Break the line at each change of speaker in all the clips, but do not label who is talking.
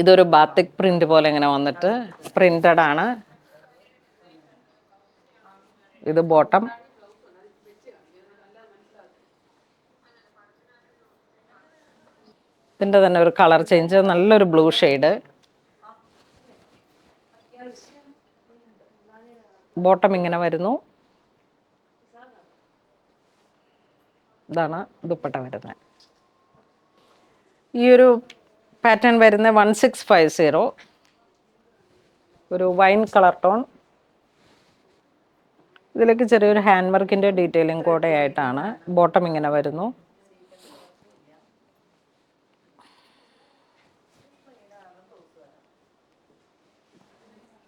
ഇതൊരു batik print പോലെ ഇങ്ങനെ വന്നിട്ട് പ്രിന്റഡ് ആണ്. ഇത് ബോട്ടം. ഇതിൻ്റെ തന്നെ ഒരു കളർ ചേഞ്ച്, നല്ലൊരു ബ്ലൂ ഷെയ്ഡ്. ബോട്ടം ഇങ്ങനെ വരുന്നു. ഇതാണ് ദുപ്പട്ട വരുന്നത്. ഈ ഒരു പാറ്റേൺ വരുന്ന 1650. ഒരു വൈൻ കളർ ടോൺ. ഇതിലേക്ക് ചെറിയൊരു ഹാൻഡ് വർക്കിൻ്റെ ഡീറ്റെയിലിംഗ് കൂടെ ആയിട്ടാണ്. ബോട്ടം ഇങ്ങനെ വരുന്നു.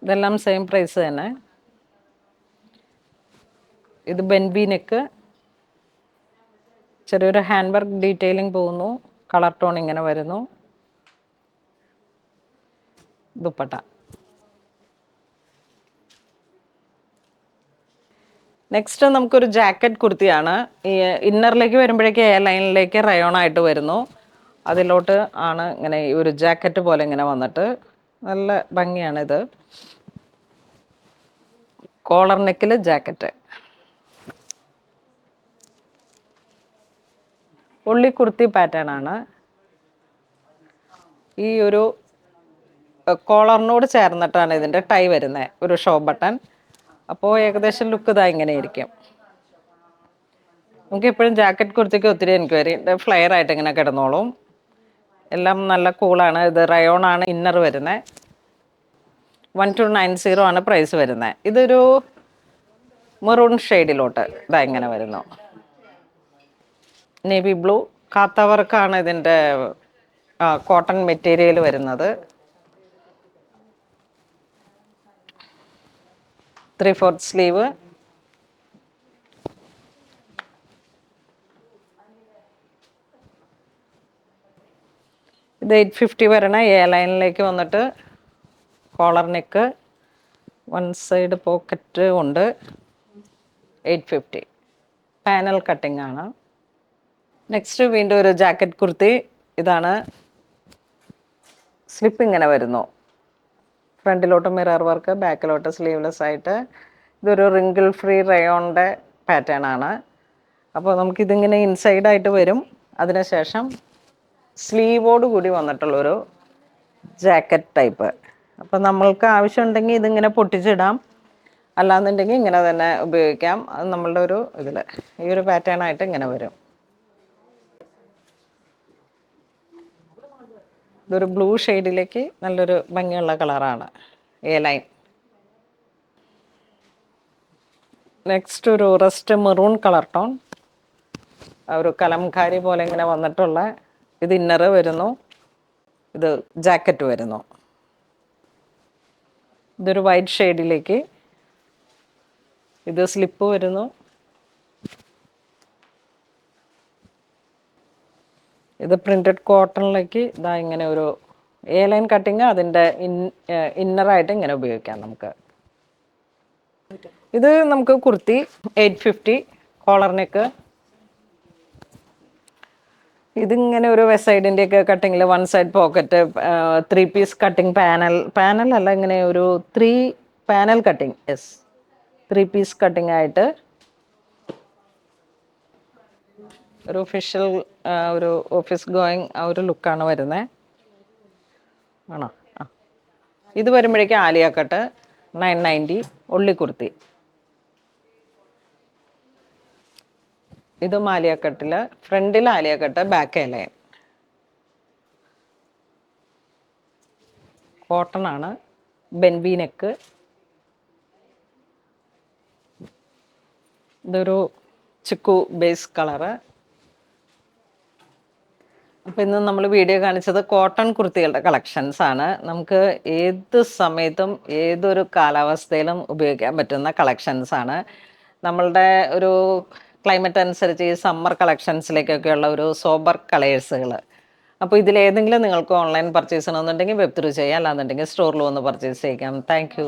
ഇതെല്ലാം സെയിം പ്രൈസ് തന്നെ. ഇത് ബെൻവി നെക്ക്, ചെറിയൊരു ഹാൻഡ് വർക്ക് ഡീറ്റെയിലിംഗ് പോകുന്നു. കളർ ടോൺ ഇങ്ങനെ വരുന്നു. ദുപ്പട്ട. നെക്സ്റ്റ് നമുക്കൊരു ജാക്കറ്റ് കുർത്തിയാണ്. ഈ ഇന്നറിലേക്ക് വരുമ്പോഴേക്ക് എ ലൈനിലേക്ക് റയോൺ ആയിട്ട് വരുന്നു. അതിലോട്ട് ആണ് ഇങ്ങനെ ഈ ഒരു ജാക്കറ്റ് പോലെ ഇങ്ങനെ വന്നിട്ട് നല്ല ഭംഗിയാണിത്. കോളർ നെക്കിൽ ജാക്കറ്റ്. ഉള്ളി കുർത്തി പാറ്റേൺ ആണ്. ഈ ഒരു കോളറിനോട് ചേർന്നിട്ടാണ് ഇതിൻ്റെ ടൈ വരുന്നത്, ഒരു ഷോ ബട്ടൺ. അപ്പോൾ ഏകദേശം ലുക്ക് ഇതാ ഇങ്ങനെ ആയിരിക്കും. നമുക്ക് എപ്പോഴും ജാക്കറ്റ് കുർത്തിക്ക് ഒത്തിരി എൻക്വയറി. ഫ്ലെയർ ആയിട്ട് ഇങ്ങനെ കിടന്നോളും. എല്ലാം നല്ല കൂളാണ്. ഇത് റയോൺ ആണ് ഇന്നർ വരുന്നത്. 1290 ആണ് പ്രൈസ് വരുന്നത്. ഇതൊരു മെറൂൺ ഷെയ്ഡിലോട്ട് ഇതാ ഇങ്ങനെ വരുന്നു. നേവി ബ്ലൂ കാത്ത വർക്കാണ് ഇതിൻ്റെ കോട്ടൺ മെറ്റീരിയൽ വരുന്നത്. 3/4 സ്ലീവ്. ഇത് 850 വരണ എ ലൈനിലേക്ക് വന്നിട്ട് collar neck, one side pocket ഉണ്ട്. 850. പാനൽ കട്ടിംഗ് ആണ്. നെക്സ്റ്റ് വീണ്ടും ഒരു ജാക്കറ്റ് കുർത്തി. ഇതാണ്. സ്ലിപ്പ് ഇങ്ങനെ വരുന്നു. ഫ്രണ്ടിലോട്ട് മിറർ വർക്ക്, ബാക്കിലോട്ട് സ്ലീവ്ലെസ് ആയിട്ട്. ഇതൊരു റിങ്കിൾ ഫ്രീ റയോണിൻ്റെ പാറ്റേൺ ആണ്. അപ്പോൾ നമുക്കിതിങ്ങനെ ഇൻസൈഡായിട്ട് വരും. അതിനുശേഷം സ്ലീവോട് കൂടി വന്നിട്ടുള്ളൊരു ജാക്കറ്റ് ടൈപ്പ്. അപ്പോൾ നമ്മൾക്ക് ആവശ്യമുണ്ടെങ്കിൽ ഇതിങ്ങനെ പൊട്ടിച്ചിടാം, അല്ലാന്നുണ്ടെങ്കിൽ ഇങ്ങനെ തന്നെ ഉപയോഗിക്കാം. അത് നമ്മളുടെ ഒരു ഇതിൽ ഈ ഒരു പാറ്റേൺ ആയിട്ട് ഇങ്ങനെ വരും. ഇതൊരു ബ്ലൂ ഷെയ്ഡിലേക്ക് നല്ലൊരു ഭംഗിയുള്ള കളറാണ്, എ ലൈൻ. നെക്സ്റ്റ് ഒരു റസ്റ്റ് മെറൂൺ കളർ ടോൺ, ഒരു കലംകാരി പോലെ ഇങ്ങനെ വന്നിട്ടുള്ള. ഇത് ഇന്നറ് വരുന്നു. ഇത് ജാക്കറ്റ് വരുന്നു. ഇതൊരു വൈറ്റ് ഷെയ്ഡിലേക്ക്. ഇത് സ്ലിപ്പ് വരുന്നു. ഇത് പ്രിൻറ്റഡ് കോട്ടണിലേക്ക് ഇതാ ഇങ്ങനെ ഒരു എ ലൈൻ കട്ടിങ്. അതിൻ്റെ ഇന്നറായിട്ട് ഇങ്ങനെ ഉപയോഗിക്കാം നമുക്ക്. ഇത് നമുക്ക് കുർത്തി 850 കോളർ നെക്ക്. ഇതിങ്ങനെ ഒരു വെസ്റ്റ് സൈഡിൻ്റെയൊക്കെ കട്ടിങ്ങിൽ one side pocket, 3 piece cutting പാനലല്ല, ഇങ്ങനെ ഒരു 3 പാനൽ കട്ടിങ്. 3 പീസ് കട്ടിങ് ആയിട്ട് ഒരു ഒഫീഷ്യൽ ഒരു ഓഫീസ് ഗോയിങ് ആ ഒരു ലുക്കാണ് വരുന്നത്. ആണോ? ആ, ഇത് വരുമ്പോഴേക്കും ആലിയ കട്ട് 990 ഉള്ളി കുർത്തി. ഇതും ആലിയ കട്ടിൽ. ഫ്രണ്ടിൽ Alia cut, back line. Cotton ആണ്. ബെൻവി നെക്ക്. ഇതൊരു ചിക്കു ബേസ് കളറ്. അപ്പോൾ ഇന്ന് നമ്മൾ വീഡിയോ കാണിച്ചത് കോട്ടൺ കുർത്തികളുടെ കളക്ഷൻസ് ആണ്. നമുക്ക് ഏത് സമയത്തും ഏതൊരു കാലാവസ്ഥയിലും ഉപയോഗിക്കാൻ പറ്റുന്ന കളക്ഷൻസ് ആണ്. നമ്മളുടെ ഒരു ക്ലൈമറ്റ് അനുസരിച്ച് ഈ സമ്മർ കളക്ഷൻസിലേക്കൊക്കെയുള്ള ഒരു സോബർ കളേഴ്സുകൾ. അപ്പോൾ ഇതിലേതെങ്കിലും നിങ്ങൾക്ക് ഓൺലൈൻ പർച്ചേസ് ചെയ്യണമെന്നുണ്ടെങ്കിൽ വെബ് ത്രൂ ചെയ്യാം, അല്ലാന്നുണ്ടെങ്കിൽ സ്റ്റോറിൽ വന്ന് പർച്ചേസ് ചെയ്യാം. Thank you.